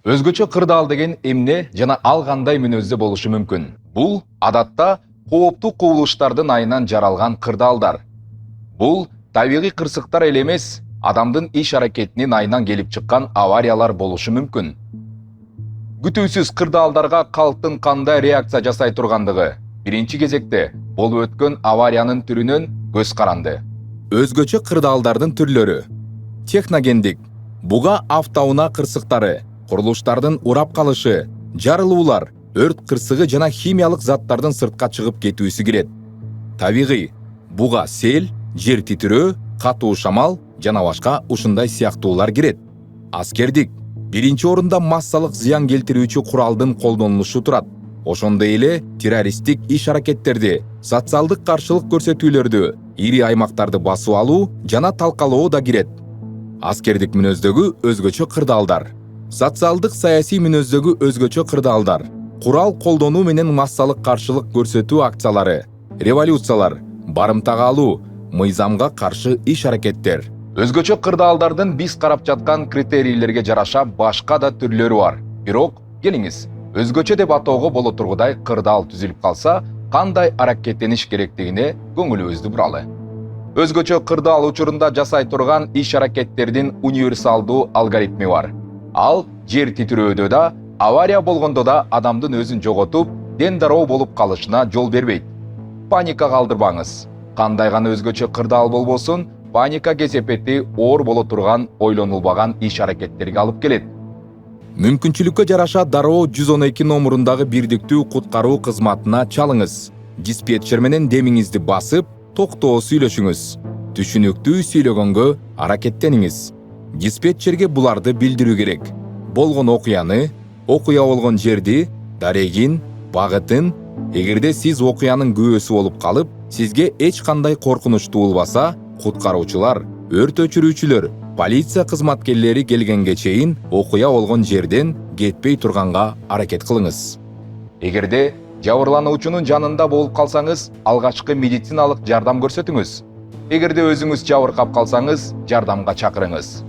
Өзгөчө кырдаал деген эмне жана ал кандай мүнөздө болушу мүмкүн? Бул адатта кооптуу кубулуштардын айынан жаралган кырдаалдар. Бул табигый кырсыктар эле эмес, адамдын иш аракетинин айынан келип чыккан авариялар болушу мүмкүн. Күтүүсүз кырдаалдарга калктын кандай реакция жасай тургандыгы биринчи кезекте болуп өткөн авариянын түрүнөн көз каранды. Өзгөчө кырдаалдардын түрлөрү: техногендик, буга автоунаа кырсыктары, курулуштардын урап калышы, жарылуулар, өрт кырсыгы жана химиялык заттардын сыртка чыгып кетүүсү кирет. Табигый, буга сел, жер титирөө, катуу шамал жана башка ушундай сыяктуулар кирет. Аскердик, биринчи орунда массалык зыян келтирүүчү куралдын колдонулушу турат. Ошондой эле террористтик иш аракеттерди, социалдык каршылык көрсөтүүлөрдү, ири аймактарды басып алуу жана талкалоо да кирет. Аскердик мүнөздөгү өзгөчө кырдаалдар. Социалдык саясий мүнөздөгү өзгөчө кырдаалдар. Курал колдонуу менен массалык каршылык көрсөтүү акциялары, революциялар, барымтага алуу, мыйзамга каршы иш аракеттер. Өзгөчө кырдаалдардын биз карап жаткан критерийлерге жараша башка да түрлөрү бар. Бирок келиңиз, өзгөчө деп атоого боло тургудай кырдаал түзүлүп калса, кандай аракеттениш керектигине көңүлүбүздү буралы. Өзгөчө кырдаал учурунда жасай турган иш аракеттердин универсалдуу алгоритми бар. Ал жер титирөөдө да, авария болгондо да адамдын өзүн жоготуп, ден дароо болуп калышына жол бербейт. Паника калтырбаңыз. Кандай гана өзгөчө кырдаал болбосун, паника кесепети оор боло турган ойлонулбаган иш аракеттерге алып келет. Мүмкүнчүлүккө жараша дароо 112 номурундагы бирдиктүү куткаруу кызматына чалыңыз. Диспетчер менен демиңизди басып, токтоо сүйлөшүңүз. Түшүнүктүү сүйлөгөнгө аракеттениңиз. Диспетчерге буларды билдирүү керек. Болгон окуяны, окуя болгон жерди, дарегин, багытын. Эгерде сиз окуянын күбөсү болуп калып, сизге эч кандай коркунуч туулбаса, куткаруучулар, өрт өчүрүүчүлөр, полиция кызматкерлери келгенге чейин окуя болгон жерден кетпей турганга аракет кылыңыз. Эгерде жабырлануучунун жанында болуп калсаңыз, алгачкы медициналык жардам көрсөтүңүз. Эгерде өзүңүз жабыркап калсаңыз, жардамга чакырыңыз.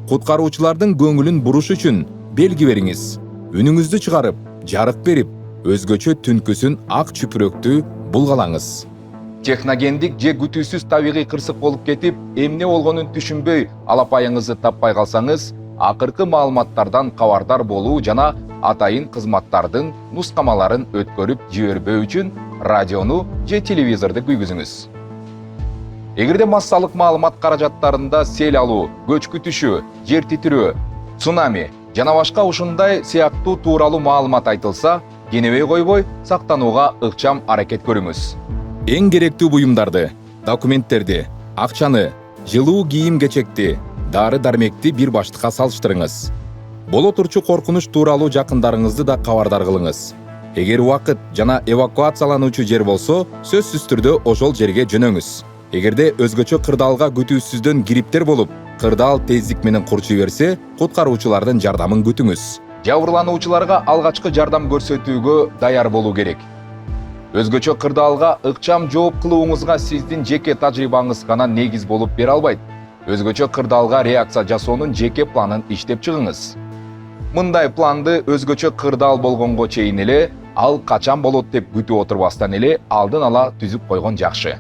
Куткаруучулардын көңүлүн буруш үчүн белги бериңиз. Үнүңүздү чыгарып, жарык берип, өзгөчө түнкүсүн ак чүпүрөктү булгалаңыз. Техногендик же күтүүсүз табигый кырсык болуп кетип, эмне болгонун түшүнбөй, алапайыңызды таппай калсаңыз, акыркы маалыматтардан кабардар болуу жана атайын кызматтардын нускамаларын өткөрүп жибербөө үчүн радиону же телевизорду күйгүзүңүз. Эгерде массалык маалымат каражаттарында сел алуу, көч күтүшү, жер титирөө, цунами жана башка ушундай сыяктуу тууралуу маалымат айтылса, кенебей койбой, сактанууга ыкчам аракет көрүңүз. Эң керектүү буюмдарды, документтерди, акчаны, жылуу кийим-кечекти, дары-дармекти бир баштыкка салыштырыңыз. Боло турчу коркунуч тууралуу жакындарыңызды да кабардар кылыңыз. Эгер убакыт жана эвакуациялануучу жер болсо, сөзсүз түрдө ошол жерге жөнөңүз. Эгерде өзгөчө кырдаалга күтүүсүздөн кириптер болуп, кырдаал тездик менен курчу берсе, куткаруучулардын жардамын күтүңүз. Жабырлануучуларга алгачкы жардам көрсөтүүгө даяр болуу керек. Өзгөчө кырдаалга ыкчам жооп кылууңузга сиздин жеке тажрыйбаңыз гана негиз болуп бере албайт. Өзгөчө кырдаалга реакция жасоонун жеке планын иштеп чыгыңыз. Мындай планды өзгөчө кырдаал болгонго чейин эле, ал качан болот деп күтүп отурбастан эле алдын ала түзүп койгон жакшы.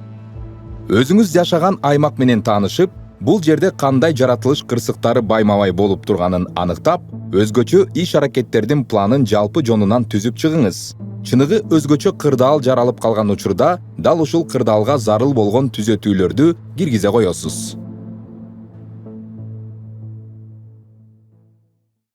Өзүңүз жашаган аймак менен таанышып, бул жерде кандай жаратылыш кырсыктары байма-бай болуп турганын аныктап, өзгөчө иш аракеттердин планын жалпы жонунан түзүп чыгыңыз. Чыныгы өзгөчө кырдаал жаралып калган учурда, дал ушул кырдаалга зарыл болгон түзөтүүлөрдү киргизе коесуз.